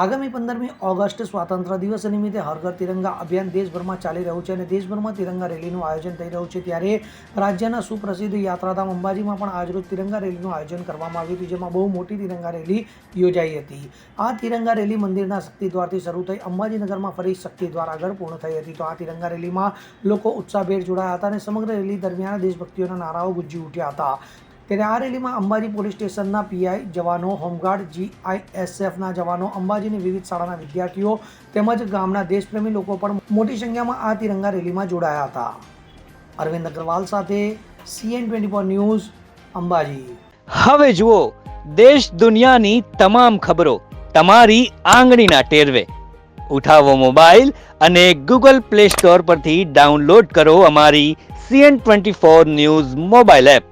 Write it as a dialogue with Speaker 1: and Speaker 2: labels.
Speaker 1: આગામી 15મી ઓગસ્ટ સ્વાતંત્ર્ય દિવસ નિમિત્તે હર ઘર તિરંગા અભિયાન દેશભરમાં ચાલી રહ્યું છે અને દેશભરમાં તિરંગા રેલીનું આયોજન થઈ રહ્યું છે। ત્યારે રાજ્યના સુપ્રસિદ્ધ યાત્રાધામ અંબાજીમાં પણ આજરોજ તિરંગા રેલીનું આયોજન કરવામાં આવ્યું હતું, જેમાં બહુ મોટી તિરંગા રેલી યોજાઈ હતી। આ તિરંગા રેલી મંદિરના શક્તિદ્વારથી શરૂ થઈ અંબાજીનગરમાં ફરી શક્તિદ્વાર આગળ પૂર્ણ થઈ હતી। તો આ તિરંગા રેલીમાં લોકો ઉત્સાહભેર જોડાયા હતા અને સમગ્ર રેલી દરમિયાન દેશભક્તિઓના નારાઓ ગુંજી ઉઠ્યા હતા। ત્યારે આ રેલીમાં અંબાજી પોલીસ સ્ટેશનના પીઆઈ જવાનો, હોમગાર્ડ, જીઆઈએસએફના જવાનો, અંબાજીની વિવિધ શાળાના વિદ્યાર્થીઓ તેમજ ગામના દેશપ્રેમી લોકો પણ મોટી સંખ્યામાં આ તિરંગા રેલીમાં જોડાયા હતા। અરવિંદ અગ્રવાલ સાથે CN24 ન્યૂઝ, અંબાજી।
Speaker 2: હવે જુઓ દેશ દુનિયાની તમામ ખબરો તમારી આંગળીના ટેરવે। ઉઠાવો મોબાઈલ અને Google Play Store પરથી ડાઉનલોડ કરો અમારી CN24 ન્યૂઝ મોબાઈલ એપ।